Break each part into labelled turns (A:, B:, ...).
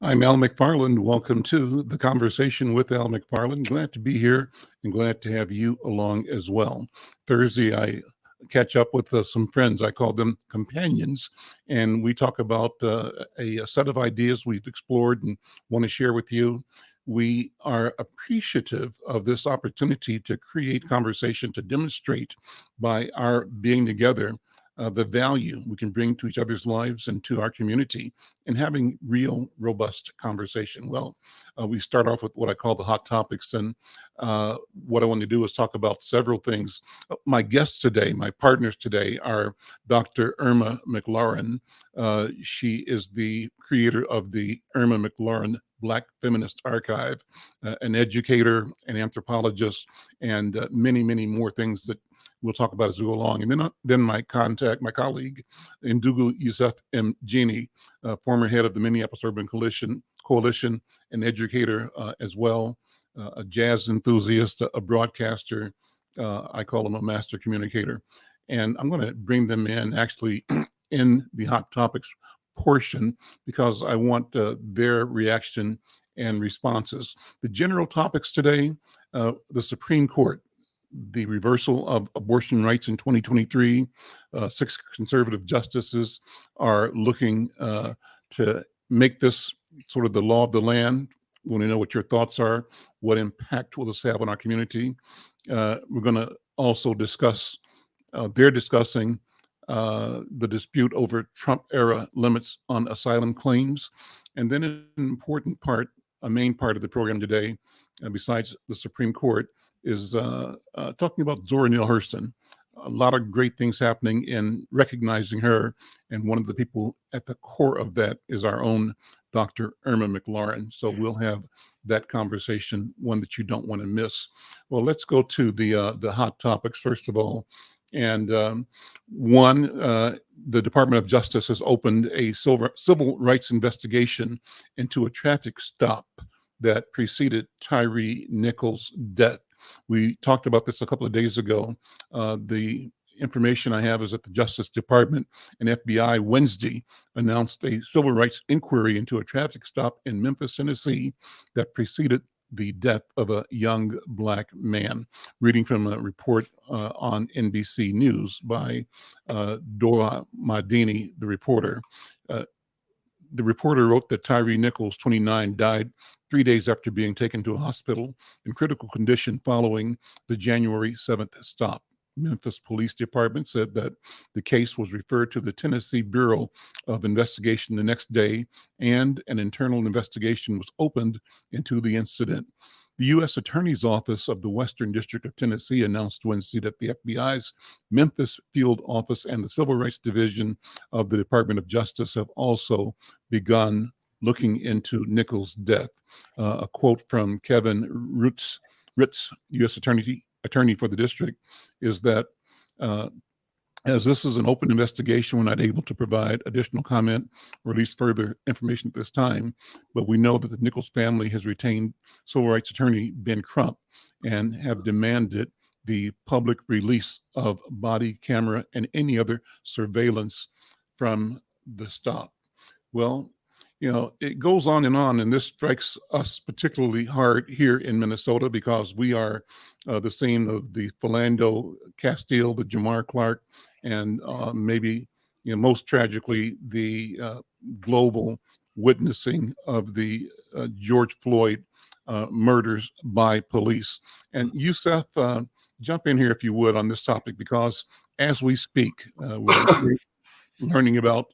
A: I'm Al McFarlane. Welcome to The Conversation with Al McFarlane. Glad to be here and glad to have you along as well. Thursday, I catch up with some friends. I call them companions, and we talk about a set of ideas we've explored and want to share with you. We are appreciative of this opportunity to create conversation, to demonstrate by our being together the value we can bring to each other's lives and to our community and having real, robust conversation. Well, we start off with what I call the hot topics. And what I want to do is talk about several things. My guests today, my partners today are Dr. Irma McClaurin. She is the creator of the Irma McClaurin Black Feminist Archive, an educator, an anthropologist, and many, many more things that we'll talk about as we go along. And then my colleague, Ndugu Yusef Mgeni, former head of the Minneapolis Urban Coalition, an educator as well, a jazz enthusiast, a broadcaster. I call him a master communicator. And I'm going to bring them in actually in the hot topics portion because I want their reaction and responses. The general topics today, the Supreme Court, the reversal of abortion rights in 2023. 6 conservative justices are looking to make this sort of the law of the land. We want to know what your thoughts are. What impact will this have on our community? We're going to also discuss, they're discussing the dispute over Trump-era limits on asylum claims. And then an important part, a main part of the program today, besides the Supreme Court, is talking about Zora Neale Hurston. A lot of great things happening in recognizing her. And one of the people at the core of that is our own Dr. Irma McClaurin. So we'll have that conversation, one that you don't want to miss. Well, let's go to the hot topics, first of all. And the Department of Justice has opened a civil rights investigation into a traffic stop that preceded Tyre Nichols' death. We talked about this a couple of days ago. The information I have is that the Justice Department and FBI Wednesday announced a civil rights inquiry into a traffic stop in Memphis, Tennessee that preceded the death of a young Black man. Reading from a report on NBC News by Dora Madini, the reporter. The reporter wrote that Tyre Nichols, 29, died 3 days after being taken to a hospital in critical condition following the January 7th stop. Memphis Police Department said that the case was referred to the Tennessee Bureau of Investigation the next day, and an internal investigation was opened into the incident. The U.S. Attorney's Office of the Western District of Tennessee announced Wednesday that the FBI's Memphis Field Office and the Civil Rights Division of the Department of Justice have also begun looking into Nichols' death. A quote from Kevin Ritz, U.S. Attorney for the district, is that as this is an open investigation, we're not able to provide additional comment or at least further information at this time. But we know that the Nichols family has retained civil rights attorney Ben Crump and have demanded the public release of body camera and any other surveillance from the stop. Well, you know, it goes on, and this strikes us particularly hard here in Minnesota because we are the scene of the Philando Castile, the Jamar Clark, and maybe, you know, most tragically, the global witnessing of the George Floyd murders by police. And Yusef, jump in here if you would on this topic, because as we speak, we're learning about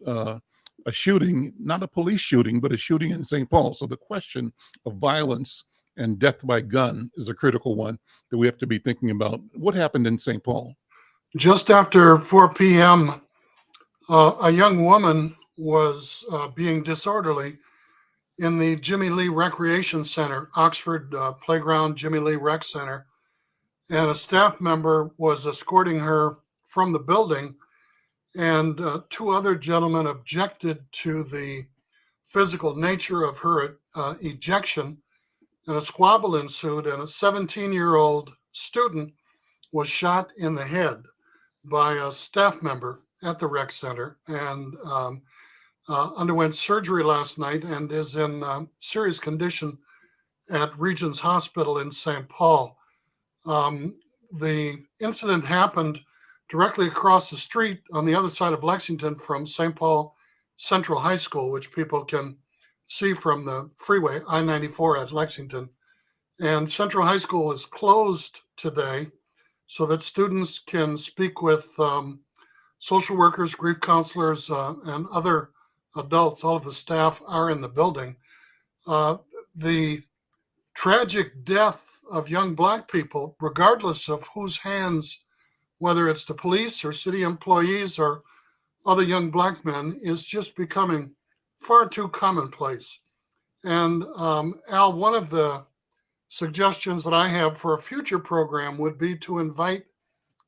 A: a shooting, not a police shooting, but a shooting in St. Paul. So the question of violence and death by gun is a critical one that we have to be thinking about. What happened in St. Paul?
B: Just after 4 p.m., a young woman was being disorderly in the Jimmy Lee Recreation Center, Oxford Playground Jimmy Lee Rec Center, and a staff member was escorting her from the building, and two other gentlemen objected to the physical nature of her ejection, and a squabble ensued, and a 17-year-old student was shot in the head by a staff member at the rec center, and underwent surgery last night and is in serious condition at Regents Hospital in St. Paul. The incident happened directly across the street on the other side of Lexington from St. Paul Central High School, which people can see from the freeway I-94 at Lexington. And Central High School is closed today so that students can speak with social workers, grief counselors, and other adults. All of the staff are in the building. The tragic death of young Black people, regardless of whose hands, whether it's the police or city employees or other young Black men, is just becoming far too commonplace. And Al, one of the suggestions that I have for a future program would be to invite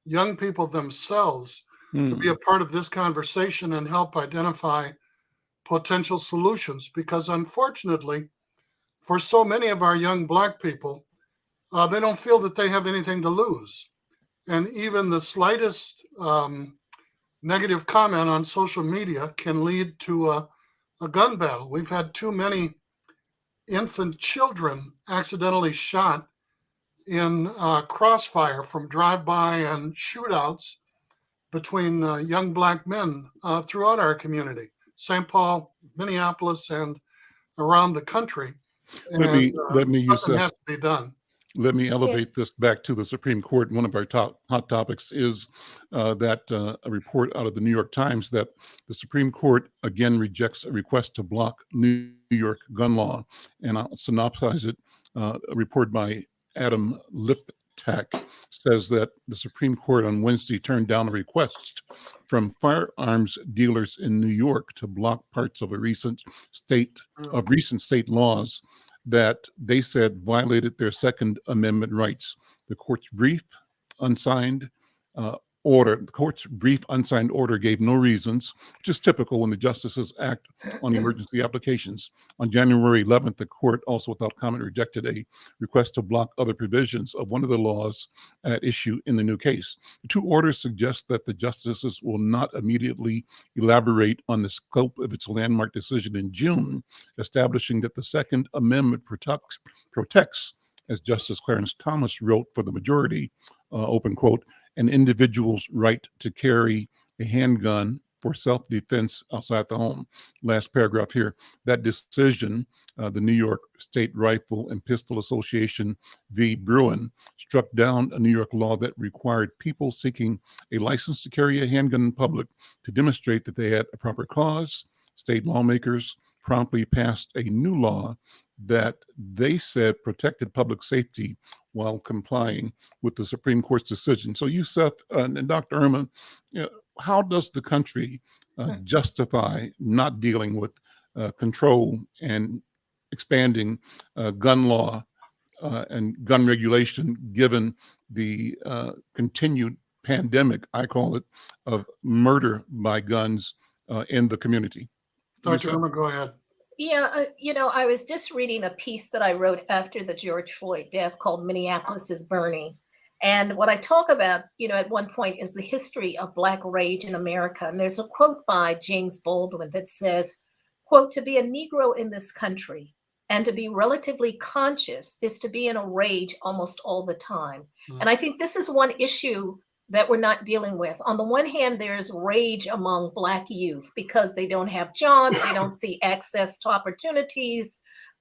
B: young people themselves to be a part of this conversation and help identify potential solutions, because unfortunately, for so many of our young Black people, they don't feel that they have anything to lose. And even the slightest negative comment on social media can lead to a gun battle. We've had too many infant children accidentally shot in crossfire from drive-by and shootouts between young Black men throughout our community, St. Paul, Minneapolis, and around the country.
A: Let me use
B: something has to be done.
A: Let me elevate this back to the Supreme Court. One of our hot topics is that a report out of the New York Times that the Supreme Court again rejects a request to block New York gun law. And I'll synopsize it. A report by Adam Liptak says that the Supreme Court on Wednesday turned down a request from firearms dealers in New York to block parts of recent state laws that they said violated their Second Amendment rights. The court's brief unsigned order gave no reasons, which is typical when the justices act on emergency applications. On January 11th, the court also without comment rejected a request to block other provisions of one of the laws at issue in the new case. The two orders suggest that the justices will not immediately elaborate on the scope of its landmark decision in June, establishing that the Second Amendment protects, as Justice Clarence Thomas wrote for the majority, open quote, an individual's right to carry a handgun for self-defense outside the home. Last paragraph here. That decision, the New York State Rifle and Pistol Association v. Bruin, struck down a New York law that required people seeking a license to carry a handgun in public to demonstrate that they had a proper cause. State lawmakers promptly passed a new law that they said protected public safety while complying with the Supreme Court's decision. So Yusef and Dr. Irma, how does the country justify not dealing with control and expanding gun law and gun regulation, given the continued pandemic, I call it, of murder by guns in the community?
B: Dr. Irma, go ahead.
C: Yeah, I was just reading a piece that I wrote after the George Floyd death called Minneapolis is Burning. And what I talk about, at one point is the history of Black rage in America. And there's a quote by James Baldwin that says, quote, "To be a Negro in this country and to be relatively conscious is to be in a rage almost all the time." And I think this is one issue that we're not dealing with. On the one hand, there's rage among Black youth because they don't have jobs, they don't see access to opportunities,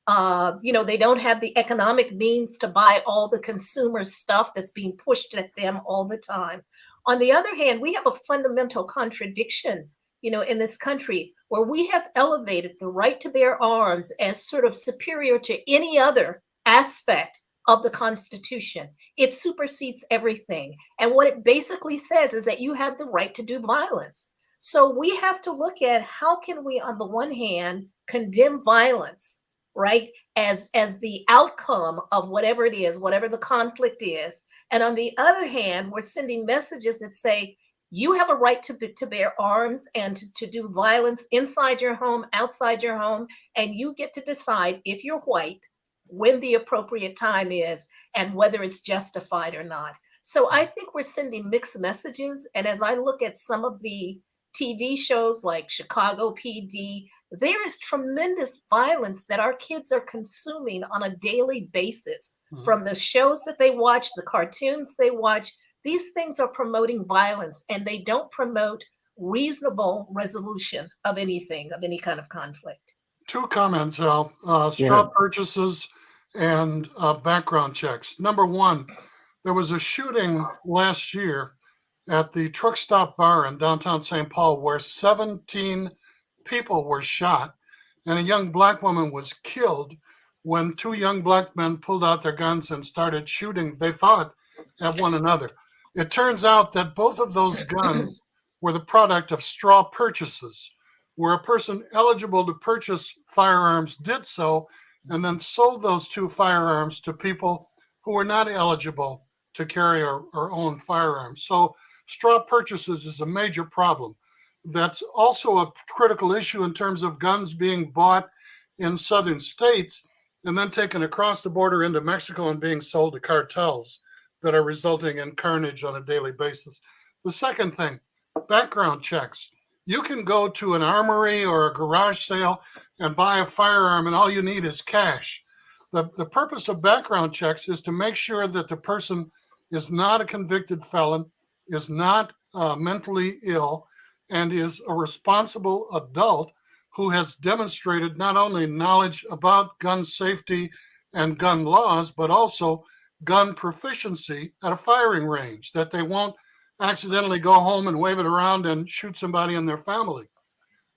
C: they don't have the economic means to buy all the consumer stuff that's being pushed at them all the time. On the other hand, we have a fundamental contradiction, in this country where we have elevated the right to bear arms as sort of superior to any other aspect of the Constitution. It supersedes everything. And what it basically says is that you have the right to do violence. So we have to look at how can we, on the one hand, condemn violence, right, as the outcome of whatever it is, whatever the conflict is. And on the other hand, we're sending messages that say, you have a right to bear arms and to do violence inside your home, outside your home, and you get to decide, if you're white, when the appropriate time is and whether it's justified or not. So I think we're sending mixed messages. And as I look at some of the TV shows like Chicago PD, there is tremendous violence that our kids are consuming on a daily basis. From the shows that they watch, the cartoons they watch. These things are promoting violence, and they don't promote reasonable resolution of anything, of any kind of conflict.
B: Two comments, Al. Straw purchases and background checks. Number one, there was a shooting last year at the Truck Stop Bar in downtown St. Paul where 17 people were shot, and a young black woman was killed when two young black men pulled out their guns and started shooting, they thought, at one another. It turns out that both of those guns were the product of straw purchases, where a person eligible to purchase firearms did so and then sold those two firearms to people who were not eligible to carry or own firearms. So straw purchases is a major problem. That's also a critical issue in terms of guns being bought in southern states and then taken across the border into Mexico and being sold to cartels that are resulting in carnage on a daily basis. The second thing, background checks. You can go to an armory or a garage sale and buy a firearm, and all you need is cash. The purpose of background checks is to make sure that the person is not a convicted felon, is not mentally ill, and is a responsible adult who has demonstrated not only knowledge about gun safety and gun laws, but also gun proficiency at a firing range, that they won't accidentally go home and wave it around and shoot somebody in their family.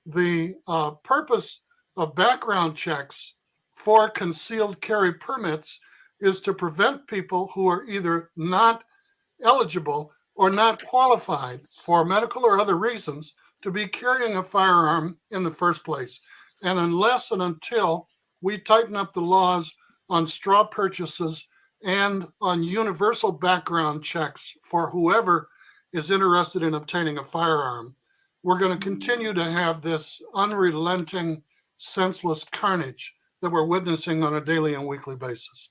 B: The purpose of background checks for concealed carry permits is to prevent people who are either not eligible or not qualified for medical or other reasons to be carrying a firearm in the first place. And unless and until we tighten up the laws on straw purchases and on universal background checks for whoever is interested in obtaining a firearm, we're going to continue to have this unrelenting, senseless carnage that we're witnessing on a daily and weekly basis.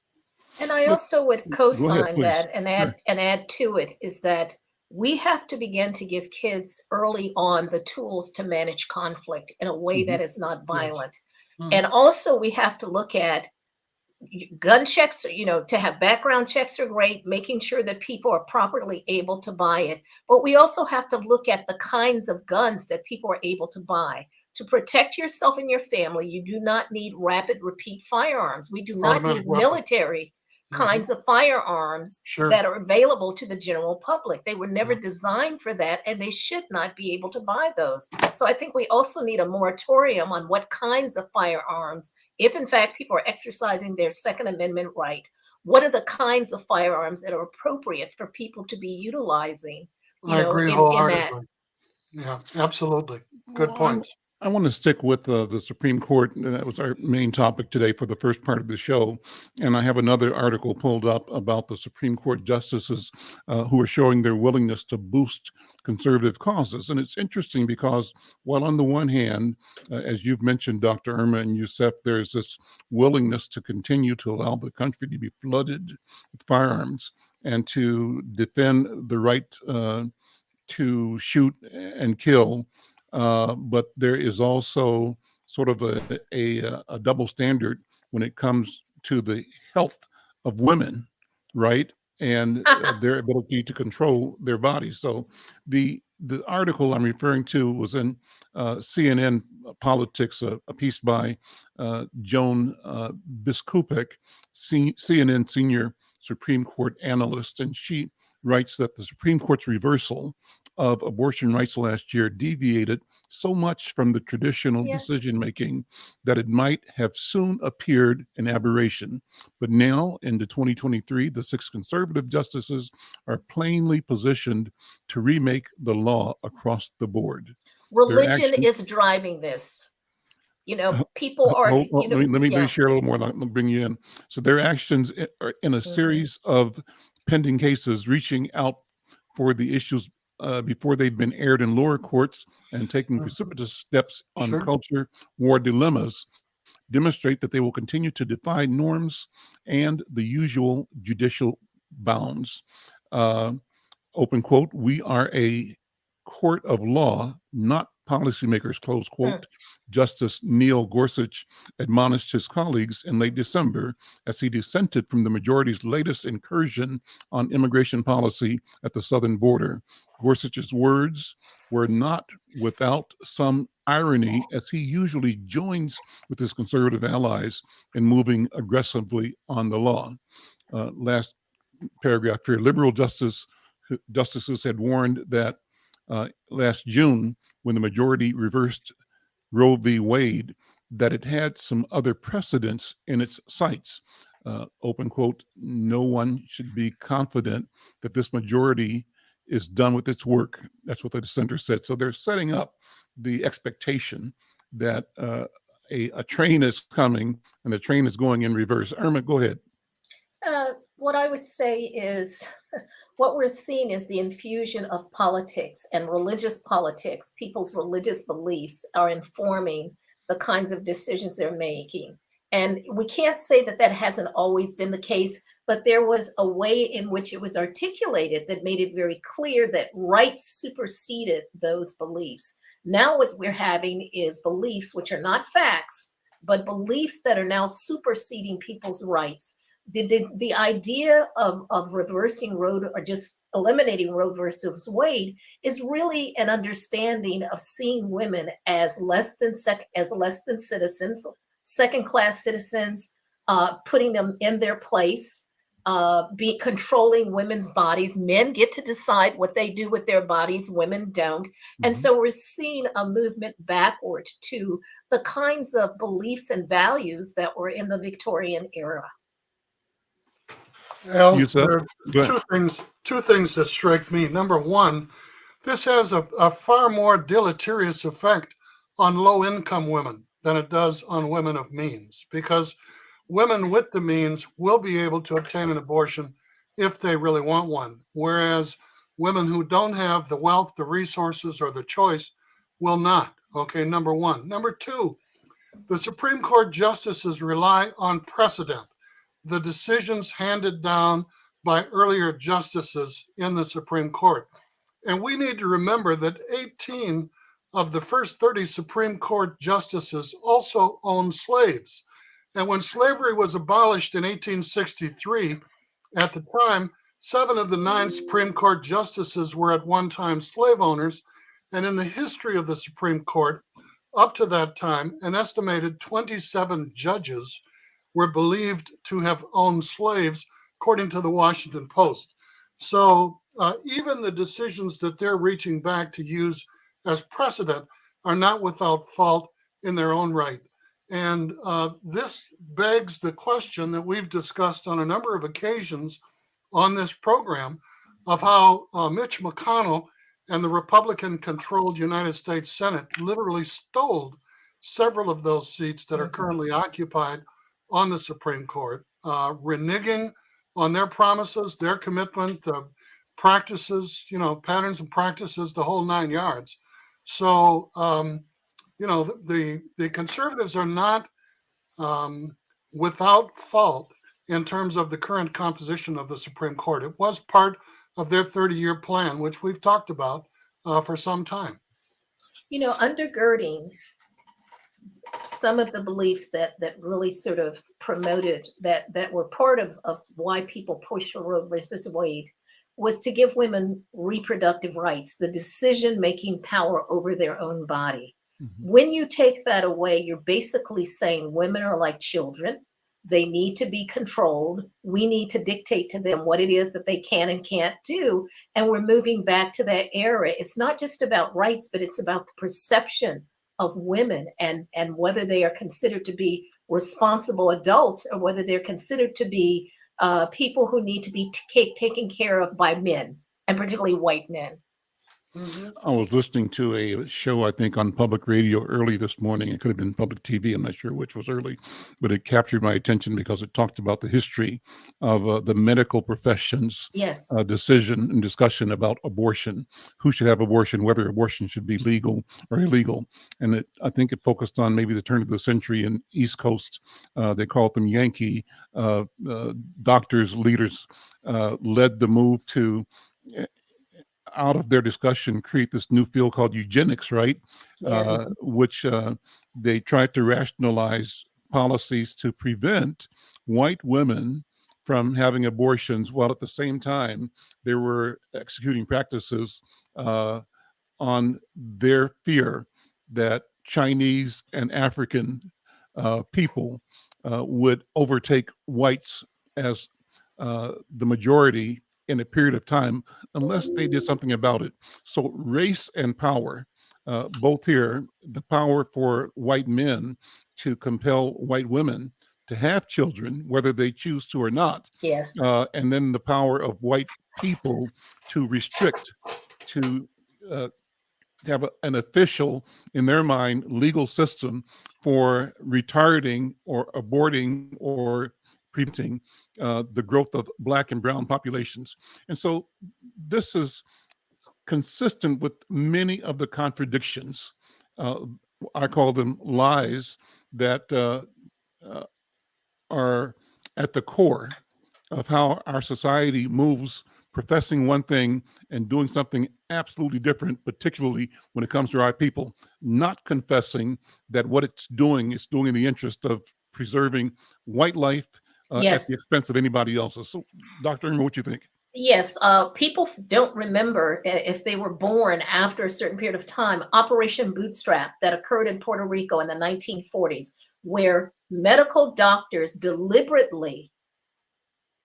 C: And I also would co-sign
A: please.
C: that and add to it is that we have to begin to give kids early on the tools to manage conflict in a way that is not violent. And also we have to look at gun checks, to have background checks are great, making sure that people are properly able to buy it. But we also have to look at the kinds of guns that people are able to buy. To protect yourself and your family, you do not need rapid repeat firearms. We do not need military kinds of firearms that are available to the general public. They were never designed for that, and they should not be able to buy those. So I think we also need a moratorium on what kinds of firearms, if in fact people are exercising their Second Amendment right, what are the kinds of firearms that are appropriate for people to be utilizing?
B: I agree wholeheartedly. Yeah, absolutely. Good points.
A: I want to stick with the Supreme Court. That was our main topic today for the first part of the show. And I have another article pulled up about the Supreme Court justices who are showing their willingness to boost conservative causes. And it's interesting because while on the one hand, as you've mentioned, Dr. Irma and Yusef, there's this willingness to continue to allow the country to be flooded with firearms and to defend the right to shoot and kill. But there is also sort of a double standard when it comes to the health of women, right? And their ability to control their bodies. So the article I'm referring to was in CNN Politics, a piece by Joan Biskupek, CNN senior Supreme Court analyst, and she writes that the Supreme Court's reversal of abortion rights last year deviated so much from the traditional
C: Yes.
A: decision-making that it might have soon appeared an aberration. But now, into 2023, the 6 conservative justices are plainly positioned to remake the law across the board.
C: Religion is driving this. You know, people are,
A: let me
C: yeah.
A: share a little more, and I'll bring you in. So their actions are in a series of pending cases reaching out for the issues before they've been aired in lower courts and taking precipitous steps on culture war dilemmas demonstrate that they will continue to defy norms and the usual judicial bounds. Open quote, "We are a court of law, not policymakers," close quote. Justice Neal Gorsuch admonished his colleagues in late December as he dissented from the majority's latest incursion on immigration policy at the southern border. Gorsuch's words were not without some irony, as he usually joins with his conservative allies in moving aggressively on the law. Last paragraph here, liberal justices had warned that last June, when the majority reversed Roe v. Wade, that it had some other precedents in its sights. Open quote, "No one should be confident that this majority is done with its work." That's what the dissenter said. So they're setting up the expectation that a train is coming and the train is going in reverse. Irma, go ahead.
C: What I would say is what we're seeing is the infusion of politics and religious politics. People's religious beliefs are informing the kinds of decisions they're making. And we can't say that that hasn't always been the case, but there was a way in which it was articulated that made it very clear that rights superseded those beliefs. Now what we're having is beliefs which are not facts, but beliefs that are now superseding people's rights. The idea of reversing Roe or just eliminating Roe versus Wade is really an understanding of seeing women as less than citizens, second-class citizens, putting them in their place, controlling women's bodies. Men get to decide what they do with their bodies, women don't. And so we're seeing a movement backward to the kinds of beliefs and values that were in the Victorian era.
B: Well, there are two things that strike me. Number one, this has a far more deleterious effect on low-income women than it does on women of means, because women with the means will be able to obtain an abortion if they really want one, whereas women who don't have the wealth, the resources, or the choice will not. Okay, number one. Number two, the Supreme Court justices rely on precedent, the decisions handed down by earlier justices in the Supreme Court. And we need to remember that 18 of the first 30 Supreme Court justices also owned slaves. And when slavery was abolished in 1863, at the time, 7 of the 9 Supreme Court justices were at one time slave owners. And in the history of the Supreme Court, up to that time, an estimated 27 judges were believed to have owned slaves, according to the Washington Post. So even the decisions that they're reaching back to use as precedent are not without fault in their own right. And this begs the question that we've discussed on a number of occasions on this program of how Mitch McConnell and the Republican-controlled United States Senate literally stole several of those seats that are currently occupied on the Supreme Court, reneging on their promises, their commitment, the practices, patterns and practices, the whole 9 yards. So, the conservatives are not without fault in terms of the current composition of the Supreme Court. It was part of their 30-year plan, which we've talked about for some time.
C: Undergirding some of the beliefs that really sort of promoted that were part of why people pushed for Roe versus Wade was to give women reproductive rights, the decision-making power over their own body. When you take that away, you're basically saying women are like children. They need to be controlled. We need to dictate to them what it is that they can and can't do. And we're moving back to that era. It's not just about rights, but it's about the perception of women and whether they are considered to be responsible adults or whether they're considered to be people who need to be taken care of by men, and particularly white men.
A: I was listening to a show, I think, on public radio early this morning. It could have been public TV. I'm not sure which was early, but it captured my attention because it talked about the history of the medical profession's
C: Yes.
A: decision and discussion about abortion, who should have abortion, whether abortion should be legal or illegal. And I think it focused on maybe the turn of the century in East Coast. They called them Yankee doctors, leaders, led the move to out of their discussion create this new field called eugenics, right?
C: Yes.
A: Which they tried to rationalize policies to prevent white women from having abortions, while at the same time they were executing practices on their fear that Chinese and African people would overtake whites as the majority in a period of time unless they did something about it. So race and power, both here, the power for white men to compel white women to have children, whether they choose to or not.
C: Yes.
A: And then the power of white people to restrict, to have an official, in their mind, legal system for retarding or aborting or preventing the growth of Black and brown populations. And so this is consistent with many of the contradictions. I call them lies that are at the core of how our society moves, professing one thing and doing something absolutely different, particularly when it comes to our people, not confessing that what it's doing is doing in the interest of preserving white life
C: Yes.
A: at the expense of anybody else's. So, Dr. Irma, what you think?
C: Yes, people don't remember if they were born after a certain period of time, Operation Bootstrap that occurred in Puerto Rico in the 1940s, where medical doctors deliberately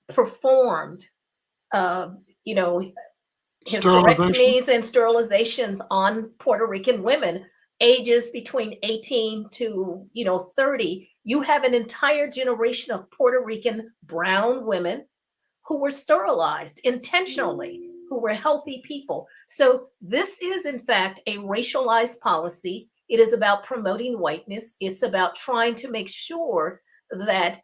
C: performed, hysterectomies and sterilizations on Puerto Rican women, ages between 18 to 30. You have an entire generation of Puerto Rican brown women who were sterilized intentionally, who were healthy people. So this is, in fact, a racialized policy. It is about promoting whiteness. It's about trying to make sure that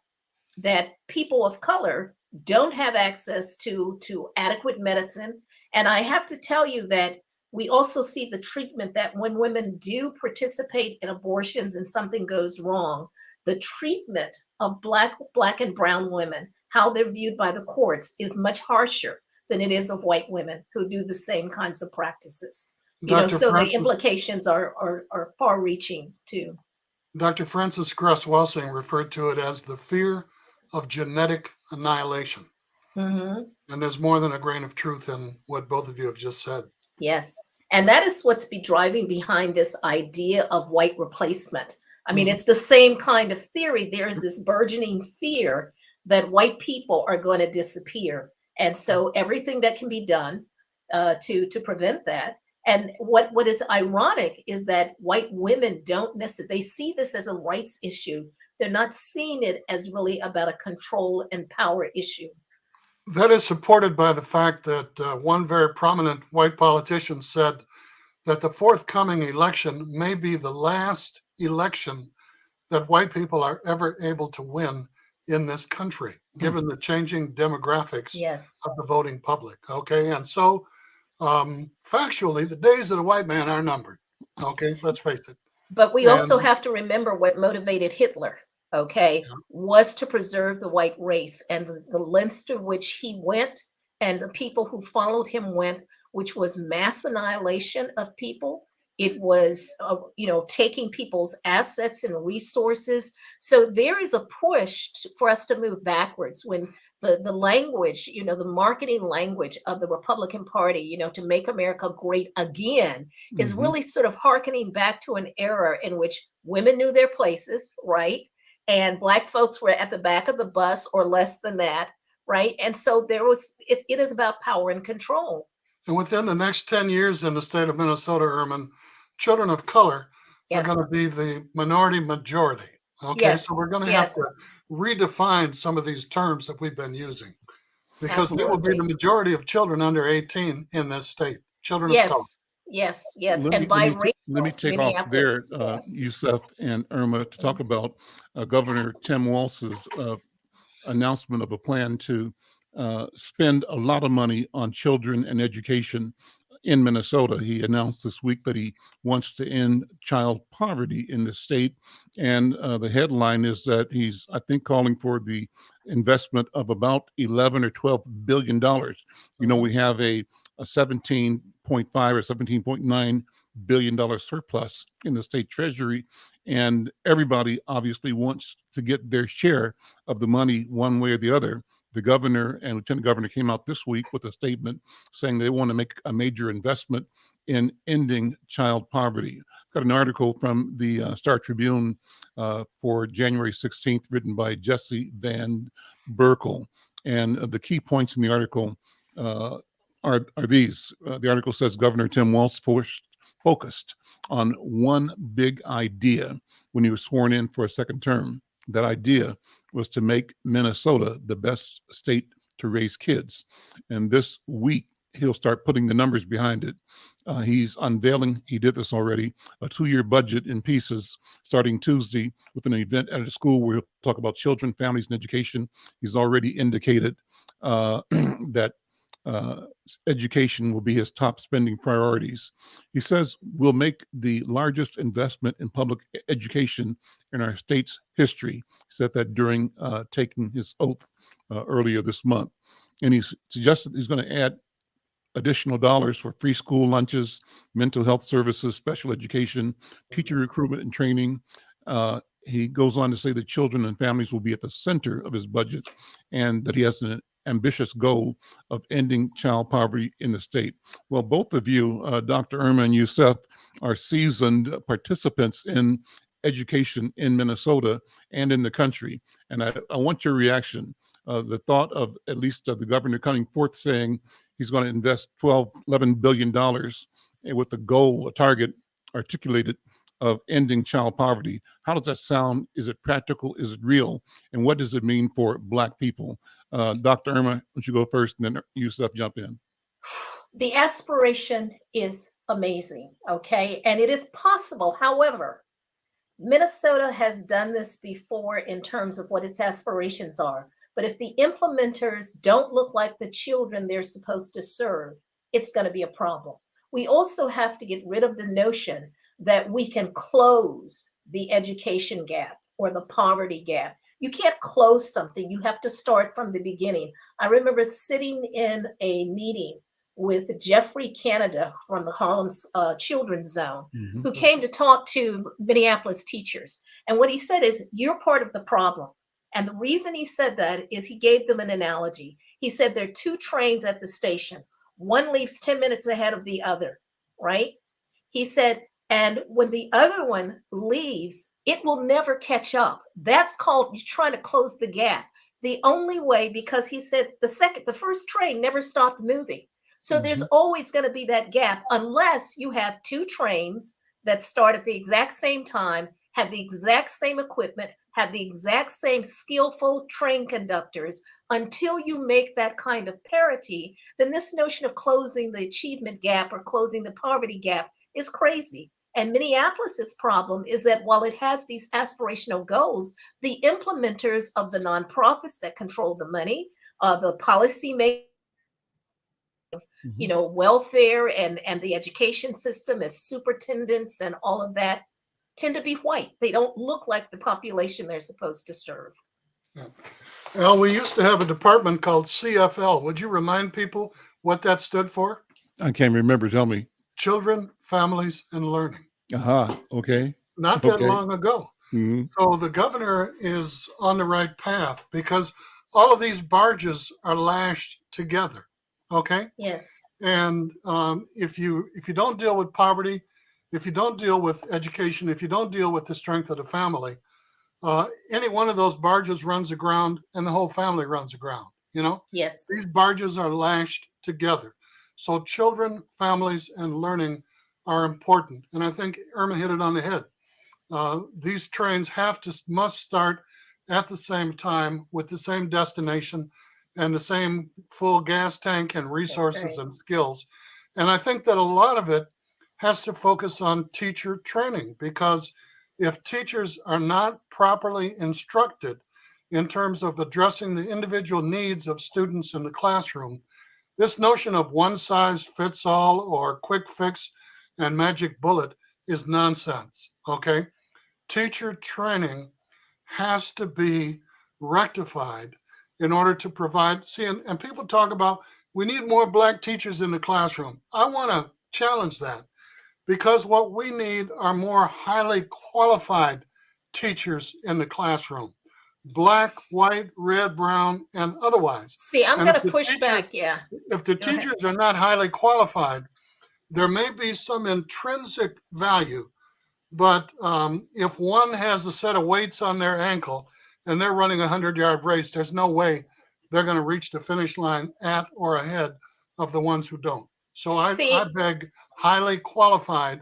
C: people of color don't have access to adequate medicine. And I have to tell you that we also see the treatment that when women do participate in abortions and something goes wrong, the treatment of Black and brown women, how they're viewed by the courts, is much harsher than it is of white women who do the same kinds of practices. So the implications are far-reaching too.
B: Dr. Frances Cress Welsing referred to it as the fear of genetic annihilation.
C: Mm-hmm.
B: And there's more than a grain of truth in what both of you have just said.
C: Yes. And that is what's driving behind this idea of white replacement. I mean, it's the same kind of theory. There is this burgeoning fear that white people are going to disappear. And so everything that can be done to prevent that. And what is ironic is that white women don't necessarily, they see this as a rights issue. They're not seeing it as really about a control and power issue.
B: That is supported by the fact that one very prominent white politician said that the forthcoming election may be the last election that white people are ever able to win in this country, given the changing demographics of the voting public. Okay. And so factually, the days of the white man are numbered. Okay. Let's face it.
C: But we also have to remember what motivated Hitler, was to preserve the white race, and the lengths to which he went and the people who followed him went, which was mass annihilation of people. It was, taking people's assets and resources. So there is a push for us to move backwards when the language, the marketing language of the Republican Party, to make America great again, is really sort of hearkening back to an era in which women knew their places, right? and Black folks were at the back of the bus or less than that, right? And so it is about power and control.
B: And within the next 10 years in the state of Minnesota, Irma, children of color are
C: Yes.
B: going to be the minority majority. Okay,
C: Yes.
B: so we're going to
C: Yes.
B: have to redefine some of these terms that we've been using, because they will be
C: Absolutely.
B: the majority of children under 18 in this state, children of color.
C: Yes, yes,
A: Let
C: and
A: me,
C: by
A: let me, ta- let me take off there,
C: Minneapolis, yes.
A: Yusef and Irma, to talk about Governor Tim Walz's announcement of a plan to spend a lot of money on children and education in Minnesota. He announced this week that he wants to end child poverty in the state. And the headline is that he's, I think, calling for the investment of about 11 or 12 billion dollars. You know, we have a 17.5 or 17.9 billion dollar surplus in the state treasury, and everybody obviously wants to get their share of the money one way or the other. The governor and lieutenant governor came out this week with a statement saying they want to make a major investment in ending child poverty. Got an article from the Star Tribune for January 16th, written by Jesse Van Berkel. And the key points in the article are these. The article says Governor Tim Walz focused on one big idea when he was sworn in for a second term. That idea was to make Minnesota the best state to raise kids. And this week, he'll start putting the numbers behind it. He's unveiling, he did this already, a 2-year budget in pieces starting Tuesday with an event at a school where he'll talk about children, families, and education. He's already indicated that education will be his top spending priorities. He says we'll make the largest investment in public education in our state's history. He said that during taking his oath earlier this month. And he suggested he's going to add additional dollars for free school lunches, mental health services, special education, teacher recruitment and training. He goes on to say that children and families will be at the center of his budget, and that he has an ambitious goal of ending child poverty in the state. Well, both of you, Dr. Irma and Yusef, are seasoned participants in education in Minnesota and in the country. And I want your reaction. The thought of at least the governor coming forth saying he's going to invest $11 billion with the goal, a target articulated of ending child poverty. How does that sound? Is it practical? Is it real? And what does it mean for Black people? Dr. Irma, why don't you go first, and then Yusef jump in.
C: The aspiration is amazing, okay? And it is possible. However, Minnesota has done this before in terms of what its aspirations are. But if the implementers don't look like the children they're supposed to serve, it's going to be a problem. We also have to get rid of the notion that we can close the education gap or the poverty gap. You can't close something. You have to start from the beginning. I remember sitting in a meeting with Jeffrey Canada from the Harlem Children's Zone, who came to talk to Minneapolis teachers. And what he said is, you're part of the problem. And the reason he said that is he gave them an analogy. He said there are 2 trains at the station. One leaves 10 minutes ahead of the other, right? He said, and when the other one leaves, it will never catch up. That's called trying to close the gap. The only way, because he said the first train never stopped moving. So there's always going to be that gap unless you have 2 trains that start at the exact same time, have the exact same equipment, have the exact same skillful train conductors. Until you make that kind of parity, then this notion of closing the achievement gap or closing the poverty gap is crazy. And Minneapolis's problem is that while it has these aspirational goals, the implementers of the nonprofits that control the money, the policy makers, welfare and the education system as superintendents and all of that tend to be white. They don't look like the population they're supposed to serve.
B: Yeah. Well, we used to have a department called CFL. Would you remind people what that stood for?
A: I can't remember. Tell me.
B: Children, Families, and Learning.
A: Okay.
B: Not that long ago.
A: Mm-hmm.
B: So the governor is on the right path because all of these barges are lashed together. Okay.
C: Yes.
B: And if you don't deal with poverty, if you don't deal with education, if you don't deal with the strength of the family, Any one of those barges runs aground and the whole family runs aground, you know?
C: Yes.
B: These barges are lashed together. So children, families, and learning are important. And I think Irma hit it on the head. These trains must start at the same time with the same destination and the same full gas tank and resources and skills. And I think that a lot of it has to focus on teacher training, because if teachers are not properly instructed in terms of addressing the individual needs of students in the classroom, this notion of one size fits all or quick fix and magic bullet is nonsense, okay? Teacher training has to be rectified in order to provide, and people talk about, we need more Black teachers in the classroom. I want to challenge that, because what we need are more highly qualified teachers in the classroom. Black, white, red, brown, and otherwise.
C: See, I'm going to push back, yeah.
B: If the teachers are not highly qualified, there may be some intrinsic value, but if one has a set of weights on their ankle and they're running a 100-yard race, there's no way they're going to reach the finish line at or ahead of the ones who don't. So I beg, highly qualified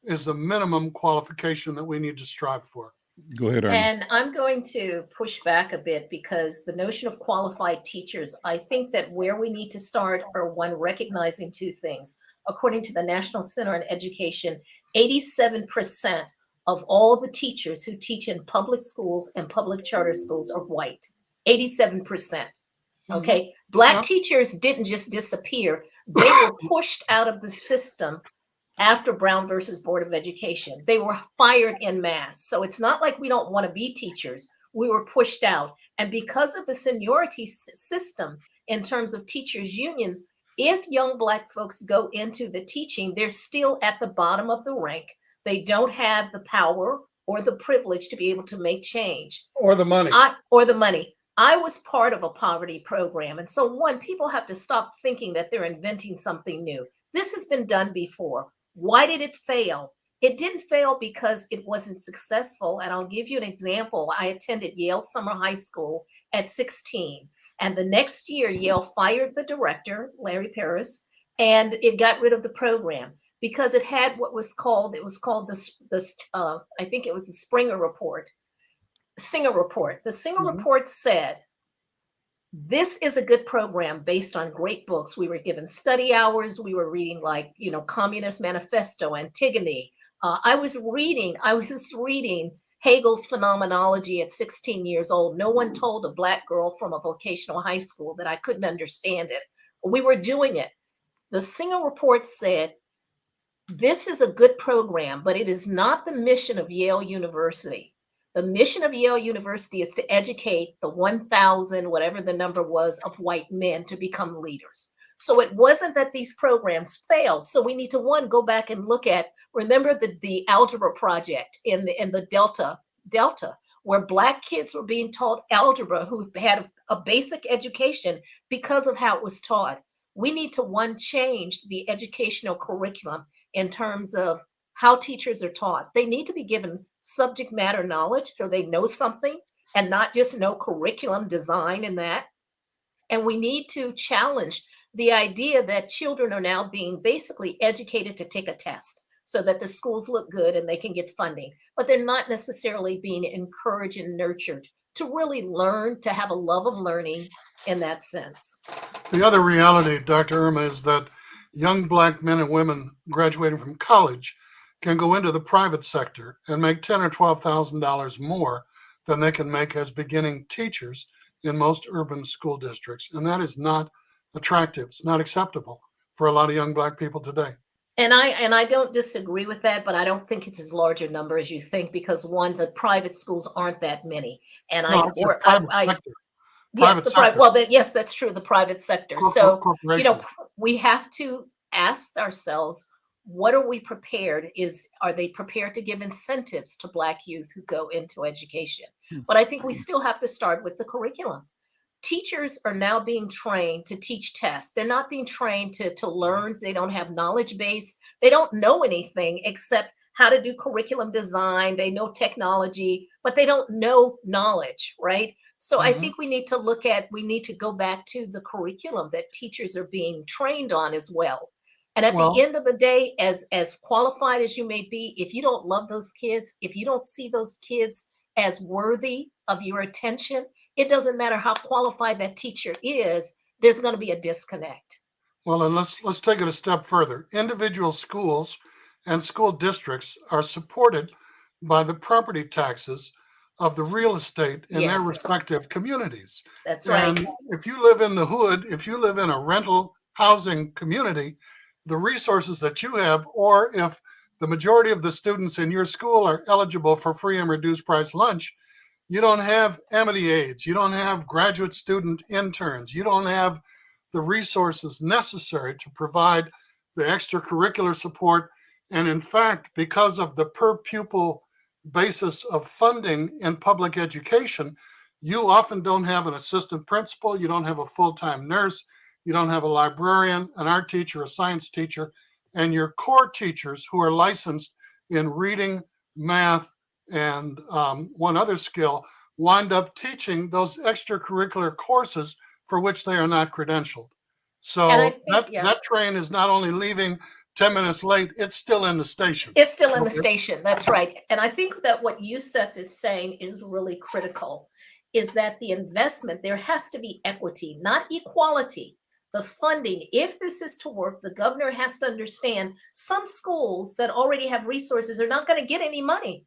B: is the minimum qualification that we need to strive for.
A: Go ahead, Irma.
C: And I'm going to push back a bit, because the notion of qualified teachers, I think that where we need to start are, one, recognizing two things. According to the National Center on Education, 87% of all the teachers who teach in public schools and public charter schools are white. 87%. Okay. Black teachers didn't just disappear. They were pushed out of the system after Brown versus Board of Education. They were fired en masse. So it's not like we don't want to be teachers. We were pushed out. And because of the seniority system in terms of teachers' unions, if young Black folks go into the teaching, they're still at the bottom of the rank. They don't have the power or the privilege to be able to make change.
B: Or the money.
C: I was part of a poverty program. And so, one, people have to stop thinking that they're inventing something new. This has been done before. Why did it fail? It didn't fail because it wasn't successful. And I'll give you an example. I attended Yale Summer High School at 16. And the next year, Yale fired the director, Larry Paris, and it got rid of the program because it had what was called, I think it was the Singer Report. The Singer Report said, this is a good program based on great books. We were given study hours. We were reading Communist Manifesto, Antigone. I was reading Hegel's Phenomenology at 16 years old. No one told a Black girl from a vocational high school that I couldn't understand it. We were doing it. The Singer Report said, this is a good program, but it is not the mission of Yale University. The mission of Yale University is to educate the 1,000, whatever the number was, of white men to become leaders. So it wasn't that these programs failed. So we need to, one, go back and look at, remember the algebra project in the Delta, where Black kids were being taught algebra who had a basic education because of how it was taught. We need to, one, change the educational curriculum in terms of how teachers are taught. They need to be given subject matter knowledge so they know something and not just know curriculum design and that. And we need to challenge the idea that children are now being basically educated to take a test so that the schools look good and they can get funding, but they're not necessarily being encouraged and nurtured to really learn, to have a love of learning in that sense.
B: The other reality, Dr. Irma, is that young Black men and women graduating from college can go into the private sector and make $10,000 or $12,000 more than they can make as beginning teachers in most urban school districts. And that is not attractive. It's not acceptable for a lot of young Black people today.
C: And I don't disagree with that, but I don't think it's as large a number as you think, because one, the private schools aren't that many. And yes, that's true. The private sector. We have to ask ourselves, what are we prepared? Are they prepared to give incentives to Black youth who go into education? But I think we still have to start with the curriculum. Teachers are now being trained to teach tests. They're not being trained to learn. They don't have knowledge base. They don't know anything except how to do curriculum design, they know technology, but they don't know knowledge, right? So I think we need to go back to the curriculum that teachers are being trained on as well. And at the end of the day, as qualified as you may be, if you don't love those kids, if you don't see those kids as worthy of your attention, it doesn't matter how qualified that teacher is, there's going to be a disconnect.
B: Well, and let's take it a step further. Individual schools and school districts are supported by the property taxes of the real estate in their respective communities.
C: That's right.
B: And if you live in the hood, if you live in a rental housing community, the resources that you have, or if the majority of the students in your school are eligible for free and reduced price lunch, you don't have Amity aides, you don't have graduate student interns, you don't have the resources necessary to provide the extracurricular support. And in fact, because of the per pupil basis of funding in public education, you often don't have an assistant principal, you don't have a full-time nurse, you don't have a librarian, an art teacher, a science teacher, and your core teachers who are licensed in reading, math, and one other skill wind up teaching those extracurricular courses for which they are not credentialed. So that train is not only leaving 10 minutes late, it's still in the station.
C: It's still in the station. That's right. And I think that what Yusef is saying is really critical, is that the investment, there has to be equity, not equality. The funding, if this is to work, the governor has to understand some schools that already have resources are not going to get any money.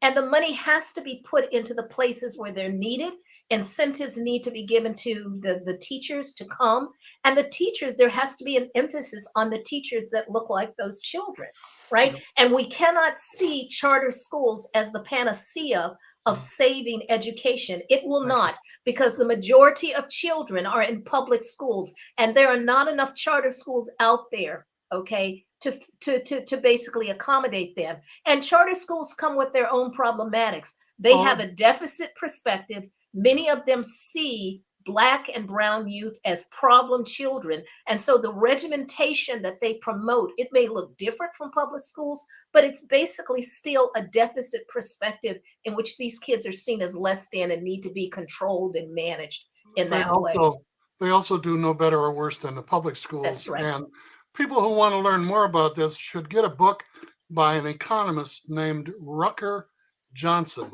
C: And the money has to be put into the places where they're needed. Incentives need to be given to the teachers to come. And the teachers, there has to be an emphasis on the teachers that look like those children, right? And we cannot see charter schools as the panacea of saving education. It will not, because the majority of children are in public schools, and there are not enough charter schools out there, okay, to basically accommodate them. And charter schools come with their own problematics. They have a deficit perspective. Many of them see Black and brown youth as problem children. And so the regimentation that they promote, it may look different from public schools, but it's basically still a deficit perspective in which these kids are seen as less than and need to be controlled and managed in that way.
B: They also do no better or worse than the public schools.
C: That's right.
B: And people who want to learn more about this should get a book by an economist named Rucker Johnson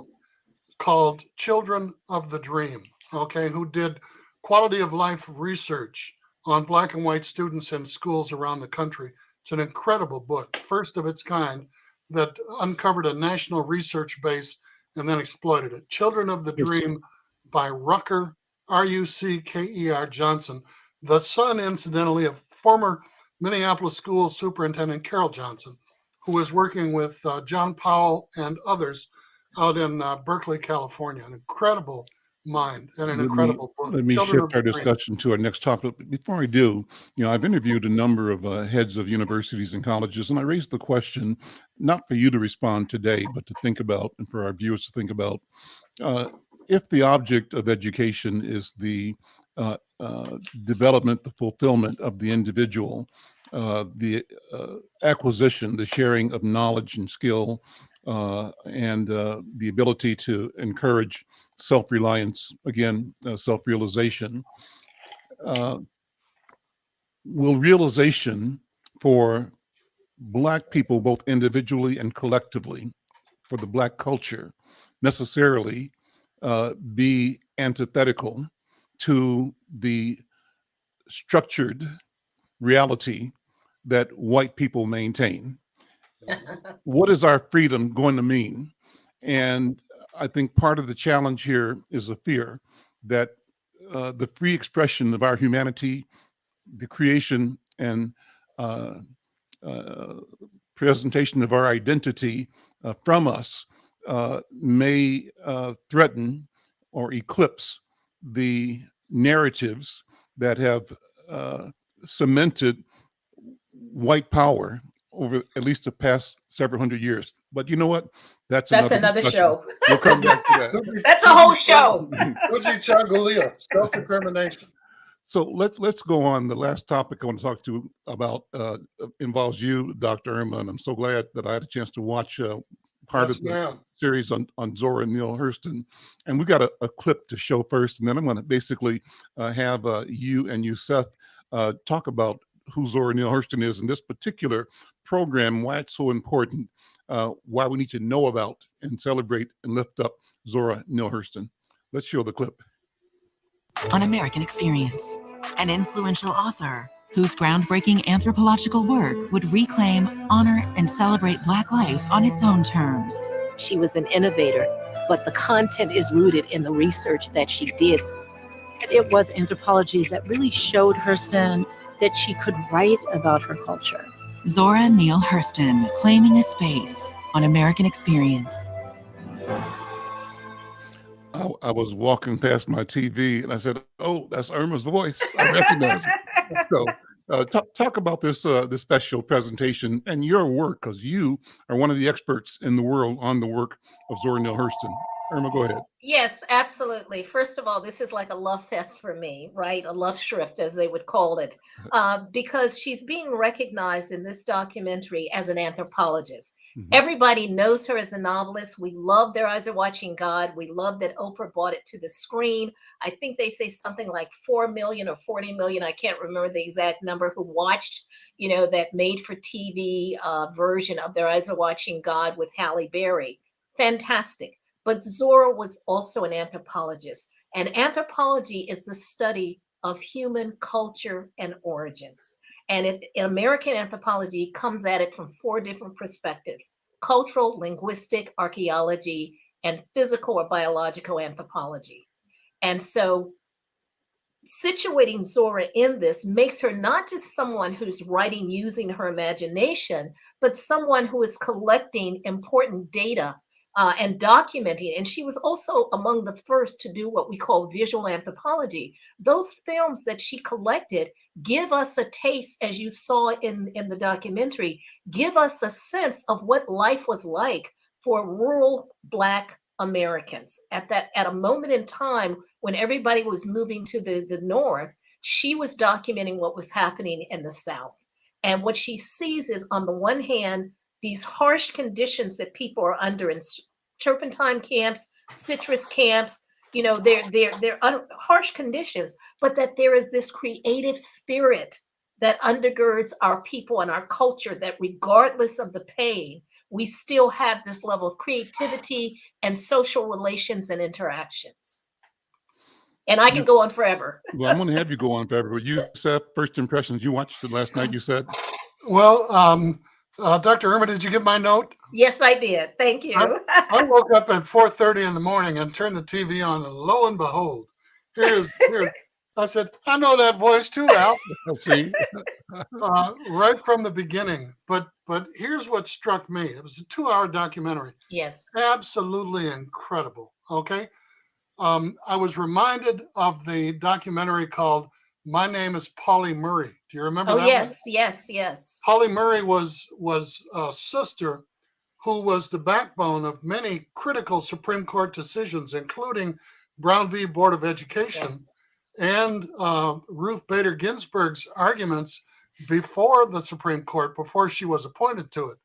B: called Children of the Dream, okay, who did quality of life research on Black and white students in schools around the country. It's an incredible book, first of its kind, that uncovered a national research base and then exploited it. Children of the Dream by Rucker, R-U-C-K-E-R Johnson, the son, incidentally, of former Minneapolis School Superintendent Carol Johnson, who was working with John Powell and others out in Berkeley, California. An incredible mind and an incredible book.
A: Let me shift our discussion to our next topic. But before I do, I've interviewed a number of heads of universities and colleges, and I raised the question, not for you to respond today, but to think about, and for our viewers to think about, if the object of education is the development, the fulfillment of the individual, the acquisition, the sharing of knowledge and skill, and the ability to encourage self-reliance, again, self-realization. Will realization for Black people, both individually and collectively, for the Black culture, necessarily be antithetical to the structured reality that white people maintain? What is our freedom going to mean? And I think part of the challenge here is a fear that the free expression of our humanity, the creation and presentation of our identity from us may threaten or eclipse the narratives that have cemented white power over at least the past several hundred years. But you know what? That's another
C: show.
A: We'll come back to that.
C: That's a whole show.
B: Self-determination.
A: So let's go on. The last topic I want to talk to about involves you, Dr. Irma, and I'm so glad that I had a chance to watch part
B: Yes,
A: of the
B: ma'am.
A: series on Zora Neale Hurston. And we got a clip to show first, and then I'm going to basically have you and Yusef talk about who Zora Neale Hurston is in this particular program, why it's so important, why we need to know about and celebrate and lift up Zora Neale Hurston. Let's show the clip.
D: On American Experience, an influential author whose groundbreaking anthropological work would reclaim, honor, and celebrate Black life on its own terms.
C: She was an innovator, but the content is rooted in the research that she did.
E: It was anthropology that really showed Hurston that she could write about her culture.
D: Zora Neale Hurston, claiming a space on American Experience.
A: I was walking past my TV and I said, "Oh, that's Irma's voice. I recognize it." So, talk about this this special presentation and your work, because you are one of the experts in the world on the work of Zora Neale Hurston. Irma, go ahead.
C: Yes, absolutely. First of all, this is like a love fest for me, right? A love shrift, as they would call it, because she's being recognized in this documentary as an anthropologist.
A: Mhm.
C: Everybody knows her as a novelist. We love Their Eyes Are Watching God. We love that Oprah brought it to the screen. I think they say something like 4 million or 40 million. I can't remember the exact number who watched, that made for TV version of Their Eyes Are Watching God with Halle Berry. Fantastic. But Zora was also an anthropologist, and anthropology is the study of human culture and origins. And in American anthropology comes at it from 4 different perspectives: cultural, linguistic, archaeology, and physical or biological anthropology. And so situating Zora in this makes her not just someone who's writing using her imagination, but someone who is collecting important data and documenting. And she was also among the first to do what we call visual anthropology. Those films that she collected give us a taste, as you saw in the documentary, give us a sense of what life was like for rural Black Americans at a moment in time when everybody was moving to the north. She was documenting what was happening in the South. And what she sees is, on the one hand, these harsh conditions that people are under in turpentine camps, citrus camps, they're harsh conditions, but that there is this creative spirit that undergirds our people and our culture, that regardless of the pain, we still have this level of creativity and social relations and interactions. And I can go on forever.
A: Well, I'm going to have you go on forever. But you said first impressions. You watched it last night, you said?
B: Well, Dr. Irma, did you get my note?
C: Yes, I did. Thank you.
B: I woke up at 4:30 in the morning and turned the TV on, and lo and behold, here. I said, I know that voice too, Al.
A: See?
B: Right from the beginning. But here's what struck me. It was a 2-hour documentary.
C: Yes.
B: Absolutely incredible. Okay. I was reminded of the documentary called My Name is Polly Murray. Do you remember that?
C: Oh, yes.
B: Polly Murray was a sister who was the backbone of many critical Supreme Court decisions, including Brown v. Board of Education.
C: Yes.
B: And Ruth Bader Ginsburg's arguments before the Supreme Court, before she was appointed to it.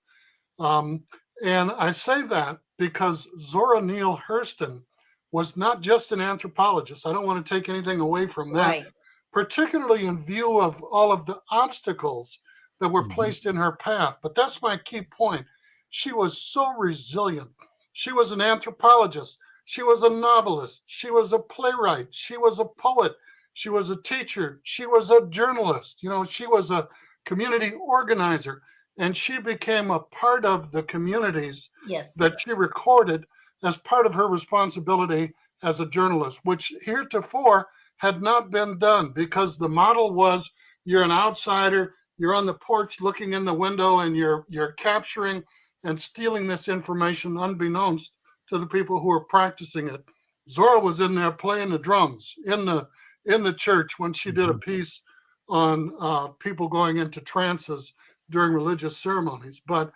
B: And I say that because Zora Neale Hurston was not just an anthropologist. I don't want to take anything away from that,
C: Right.
B: particularly in view of all of the obstacles that were placed in her path. But that's my key point. She was so resilient. She was an anthropologist. She was a novelist. She was a playwright. She was a poet. She was a teacher. She was a journalist. She was a community organizer. And she became a part of the communities
C: Yes.
B: that she recorded as part of her responsibility as a journalist, which heretofore had not been done, because the model was, you're an outsider, you're on the porch looking in the window, and you're capturing and stealing this information unbeknownst to the people who are practicing it. Zora was in there playing the drums in the church when she did a piece on people going into trances during religious ceremonies. But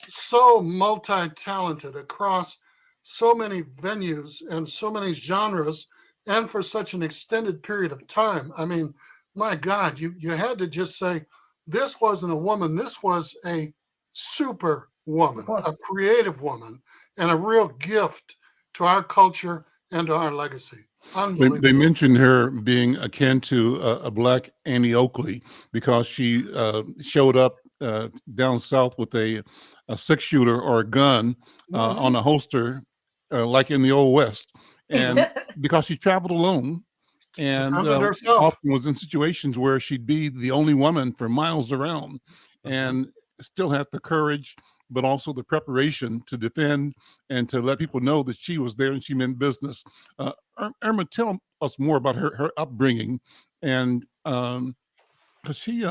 B: so multi-talented across so many venues and so many genres and for such an extended period of time. I mean, my God, you had to just say, this wasn't a woman, this was a super woman, a creative woman, and a real gift to our culture and to our legacy.
A: They
B: Unbelievable.
A: mentioned her being akin to a black Annie Oakley because she showed up down south with a 6-shooter or a gun on a holster, like in the Old West. And because she traveled alone and
B: Defended herself.
A: often was in situations where she'd be the only woman for miles around and still had the courage, but also the preparation to defend and to let people know that she was there and she meant business. Irma, tell us more about her upbringing, and because she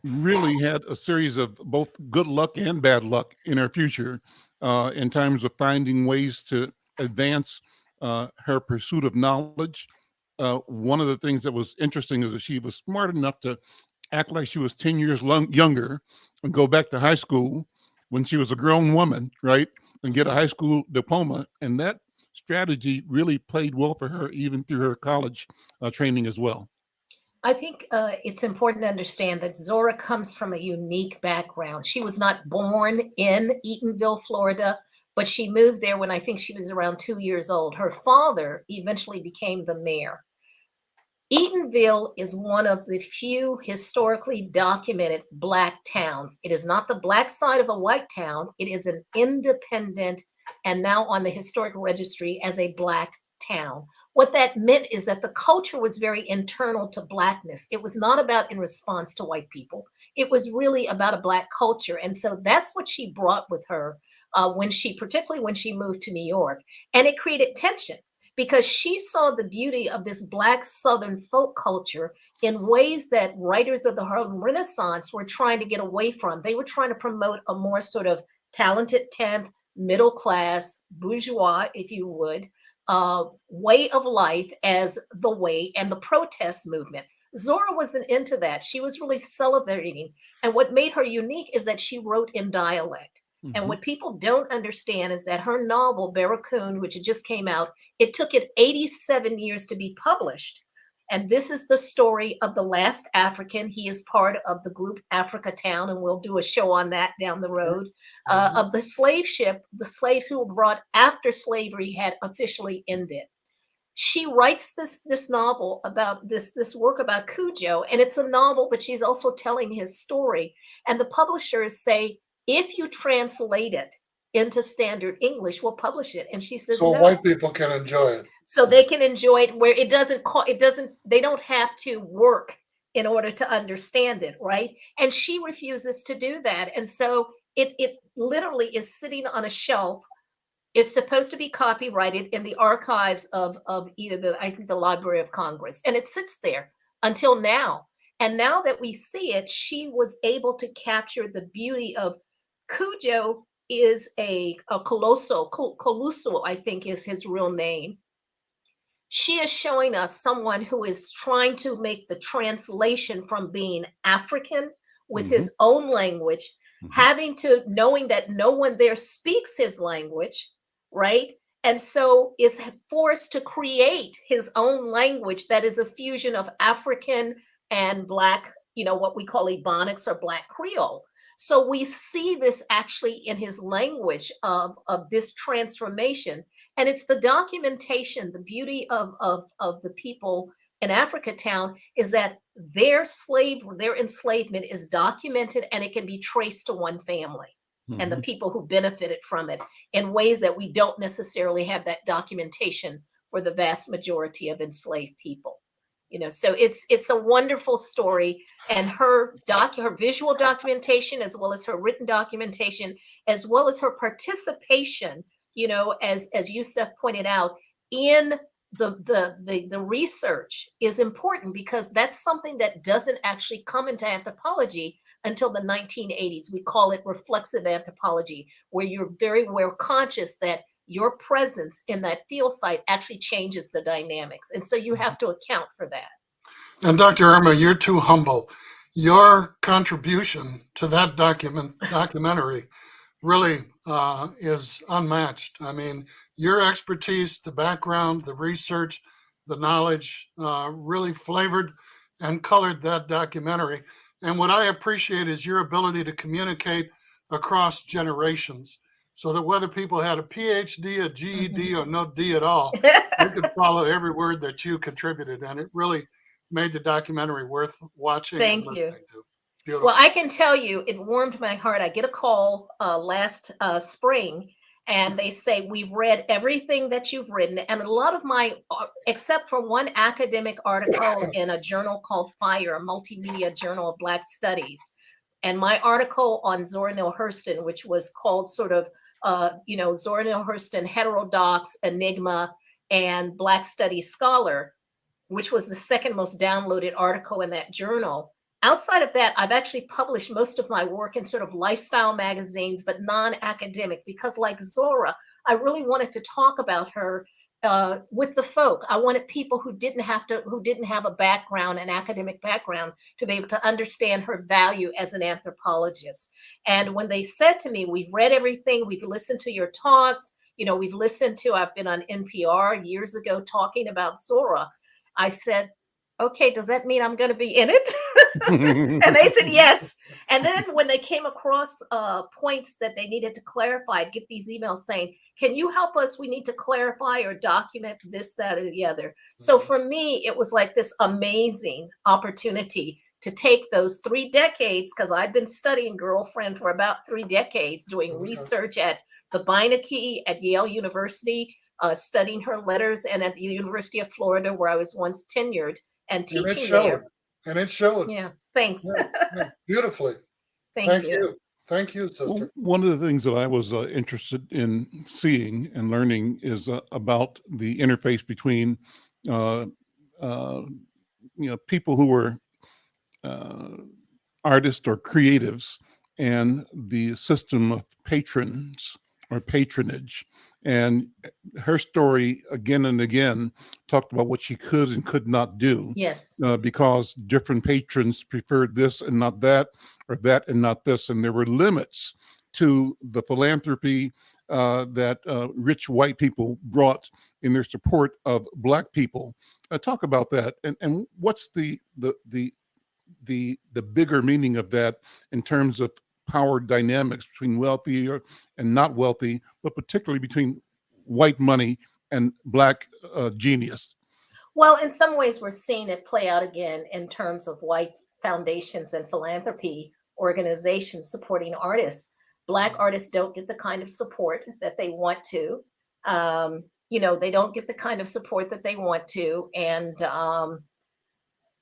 A: really had a series of both good luck and bad luck in her future in terms of finding ways to advance her pursuit of knowledge. One of the things that was interesting is that she was smart enough to act like she was 10 years younger and go back to high school when she was a grown woman, right? And get a high school diploma. And that strategy really played well for her, even through her college training as well.
C: I think it's important to understand that Zora comes from a unique background. She was not born in Eatonville, Florida, but she moved there when I think she was around 2 years old. Her father eventually became the mayor. Eatonville is one of the few historically documented Black towns. It is not the Black side of a white town. It is an independent and now on the historic registry as a Black town. What that meant is that the culture was very internal to Blackness. It was not about in response to white people. It was really about a Black culture. And so that's what she brought with her particularly when she moved to New York. And it created tension, because she saw the beauty of this Black Southern folk culture in ways that writers of the Harlem Renaissance were trying to get away from. They were trying to promote a more sort of talented 10th, middle class, bourgeois, if you would, way of life as the way, and the protest movement. Zora wasn't into that. She was really celebrating. And what made her unique is that she wrote in dialect. And what people don't understand is that her novel, Barracoon, which had just came out, it took it 87 years to be published. And this is the story of the last African. He is part of the group Africa Town, and we'll do a show on that down the road, of the slave ship, the slaves who were brought after slavery had officially ended. She writes this novel about this work about Cujo, and it's a novel, but she's also telling his story. And the publishers say, if you translate it into standard English, we'll publish it. And she says,
B: so
C: no.
B: white people can enjoy it.
C: So they can enjoy it where they don't have to work in order to understand it, right? And she refuses to do that. And so it literally is sitting on a shelf. It's supposed to be copyrighted in the archives of either the Library of Congress. And it sits there until now. And now that we see it, she was able to capture the beauty of Cujo is a Colosso, I think is his real name. She is showing us someone who is trying to make the translation from being African with his own language, knowing that no one there speaks his language, right? And so is forced to create his own language that is a fusion of African and Black, what we call Ebonics or Black Creole. So we see this actually in his language of this transformation. And it's the documentation, the beauty of the people in Africa Town is that their enslavement is documented, and it can be traced to one family and the people who benefited from it in ways that we don't necessarily have that documentation for the vast majority of enslaved people. So it's a wonderful story, and her visual documentation, as well as her written documentation, as well as her participation, as Yusef pointed out, in the research is important, because that's something that doesn't actually come into anthropology until the 1980s. We call it reflexive anthropology, where you're very well conscious that your presence in that field site actually changes the dynamics. And so you have to account for that.
B: And Dr. Irma, you're too humble. Your contribution to that documentary really is unmatched. I mean, your expertise, the background, the research, the knowledge, really flavored and colored that documentary. And what I appreciate is your ability to communicate across generations, so that whether people had a PhD, a GED, or no D at all, they could follow every word that you contributed. And it really made the documentary worth watching.
C: Thank
B: and
C: you.
B: listening to. Beautiful.
C: Well, I can tell you, it warmed my heart. I get a call last spring, and they say, we've read everything that you've written. And a lot of my, except for one academic article in a journal called Fire, a multimedia journal of Black Studies, and my article on Zora Neale Hurston, which was called sort of, Zora Neale Hurston, Heterodox, Enigma, and Black Studies Scholar, which was the second most downloaded article in that journal. Outside of that, I've actually published most of my work in sort of lifestyle magazines, but non-academic, because like Zora, I really wanted to talk about her with the folk. I wanted people who didn't have a background, an academic background, to be able to understand her value as an anthropologist. And when they said to me, we've read everything, we've listened to your talks, I've been on NPR years ago talking about Zora. I said, okay, does that mean I'm going to be in it? And they said yes. And then when they came across points that they needed to clarify, I'd get these emails saying, can you help us? We need to clarify or document this, that, or the other. So for me, it was like this amazing opportunity to take those 3 decades, because I'd been studying Girlfriend for about 3 decades, doing research at the Beinecke at Yale University, studying her letters, and at the University of Florida, where I was once tenured and teaching there.
B: And it showed.
C: Yeah, thanks.
B: Yeah, beautifully.
C: Thank you.
B: Thank you, sister.
A: Well, one of the things that I was interested in seeing and learning is about the interface between, people who were artists or creatives and the system of patrons or patronage. And her story again and again talked about what she could and could not do.
C: Yes.
A: Because different patrons preferred this and not that, or that and not this. And there were limits to the philanthropy that rich white people brought in their support of Black people. Talk about that. And what's the bigger meaning of that in terms of power dynamics between wealthy and not wealthy, but particularly between white money and Black genius?
C: Well, in some ways, we're seeing it play out again in terms of white foundations and philanthropy organizations supporting artists. Black artists don't get the kind of support that they want to. They don't get the kind of support that they want to. And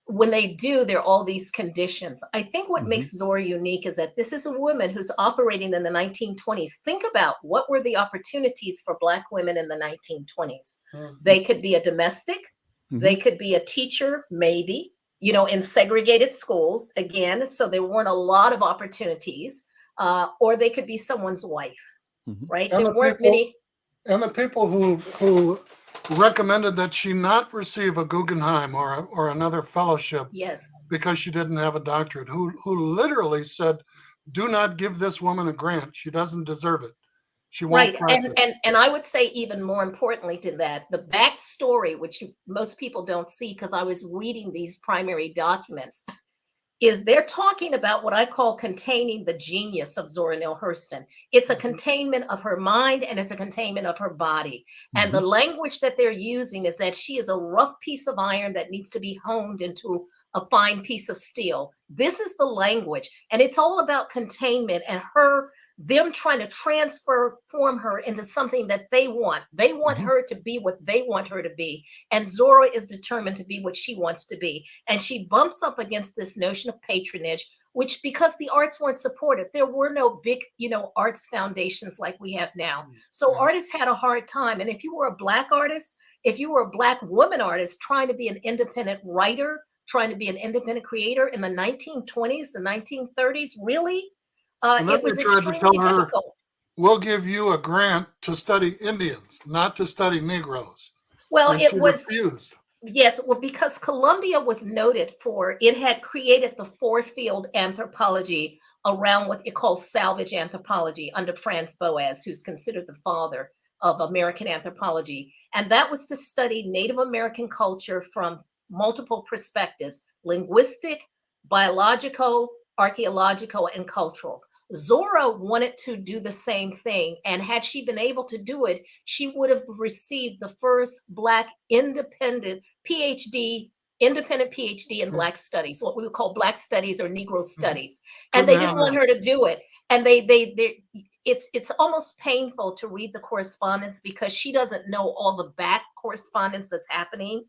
C: when they do, there are all these conditions. I think what makes Zora unique is that this is a woman who's operating in the 1920s. Think about what were the opportunities for Black women in the 1920s. They could be a domestic. They could be a teacher, maybe, in segregated schools, again. So there weren't a lot of opportunities. Or they could be someone's wife, right?
B: And
C: there weren't many.
B: And the people who recommended that she not receive a Guggenheim or another fellowship,
C: Yes,
B: because she didn't have a doctorate, who literally said, do not give this woman a grant. She doesn't deserve it. She won't
C: right. And I would say, even more importantly to that, the backstory, which most people don't see, because I was reading these primary documents, is they're talking about what I call containing the genius of Zora Neale Hurston. It's a containment of her mind, and it's a containment of her body. And the language that they're using is that she is a rough piece of iron that needs to be honed into a fine piece of steel. This is the language, and it's all about containment and them trying to transform her into something that they want. They want her to be what they want her to be. And Zora is determined to be what she wants to be. And she bumps up against this notion of patronage, which, because the arts weren't supported, there were no big, arts foundations like we have now. So artists had a hard time. And if you were a Black artist, if you were a Black woman artist trying to be an independent writer, trying to be an independent creator in the 1920s, the 1930s, really? It was extremely difficult.
B: We'll give you a grant to study Indians, not to study Negroes.
C: Well,
B: and
C: it was
B: refused.
C: Yes, well, because Columbia was noted for, it had created the 4-field anthropology around what it calls salvage anthropology under Franz Boas, who's considered the father of American anthropology. And that was to study Native American culture from multiple perspectives: linguistic, biological, archaeological, and cultural. Zora wanted to do the same thing. And had she been able to do it, she would have received the first Black independent PhD in Black studies, what we would call Black studies or Negro studies. And they didn't want her to do it. And it's almost painful to read the correspondence because she doesn't know all the back correspondence that's happening.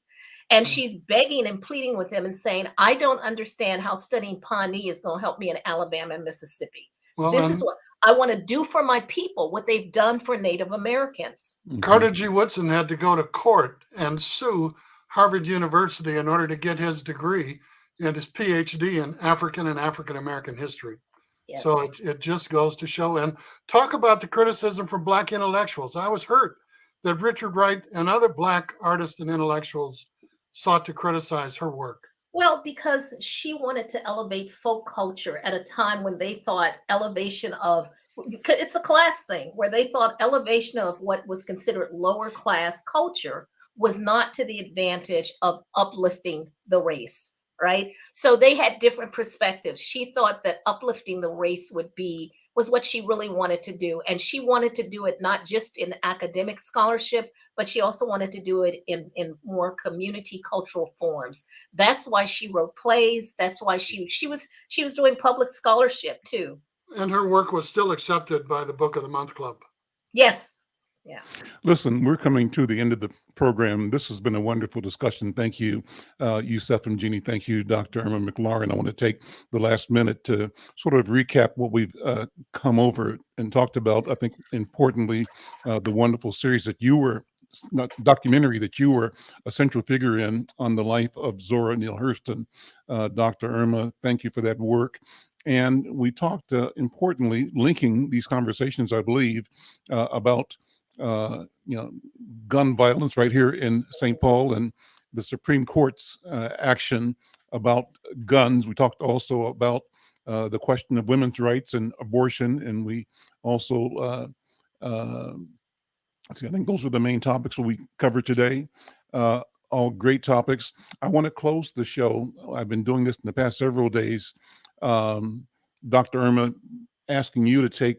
C: And she's begging and pleading with them and saying, I don't understand how studying Pawnee is going to help me in Alabama and Mississippi.
B: Well,
C: This is what I want to do for my people, what they've done for Native Americans.
B: Carter G. Woodson had to go to court and sue Harvard University in order to get his degree and his PhD in African and African American history.
C: Yes.
B: So it just goes to show. And talk about the criticism from Black intellectuals. I was hurt that Richard Wright and other Black artists and intellectuals sought to criticize her work.
C: Well, because she wanted to elevate folk culture at a time when they thought elevation of, it's a class thing, where they thought elevation of what was considered lower class culture was not to the advantage of uplifting the race, right? So they had different perspectives. She thought that uplifting the race was what she really wanted to do. And she wanted to do it not just in academic scholarship, but she also wanted to do it in more community cultural forms. That's why she wrote plays. That's why she was doing public scholarship too.
B: And her work was still accepted by the Book of the Month Club.
C: Yes. Yeah.
A: Listen, we're coming to the end of the program. This has been a wonderful discussion. Thank you, Yusef Mgeni. Thank you, Dr. Irma McClaurin. I want to take the last minute to sort of recap what we've come over and talked about. I think importantly, the wonderful series that you were, documentary that you were a central figure in on the life of Zora Neale Hurston. Dr. Irma, thank you for that work. And we talked, importantly, linking these conversations, I believe, about gun violence right here in St. Paul and the Supreme Court's action about guns. We talked also about the question of women's rights and abortion, and we also I think those were the main topics we covered today. All great topics. I want to close the show. I've been doing this in the past several days. Dr. Irma, asking you to take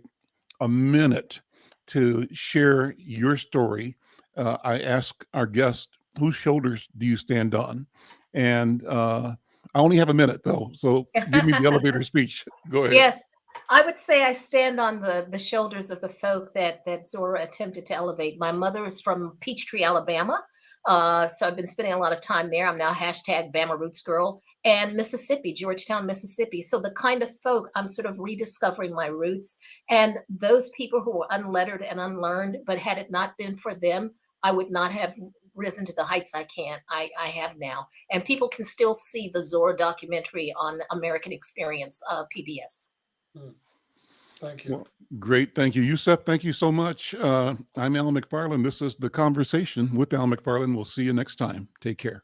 A: a minute to share your story. I ask our guest, whose shoulders do you stand on? And I only have a minute though, so give me the elevator speech. Go ahead.
C: Yes, I would say I stand on the shoulders of the folk that Zora attempted to elevate. My mother is from Peachtree, Alabama. So I've been spending a lot of time there. I'm now hashtag Bama Roots Girl, and Mississippi, Georgetown, Mississippi. So the kind of folk, I'm sort of rediscovering my roots, and those people who were unlettered and unlearned, but had it not been for them, I would not have risen to the heights I have now. And people can still see the Zora documentary on American Experience, PBS.
B: Thank you.
A: Well, great. Thank you, Yusef. Thank you so much. I'm Al McFarlane. This is The Conversation with Al McFarlane. We'll see you next time. Take care.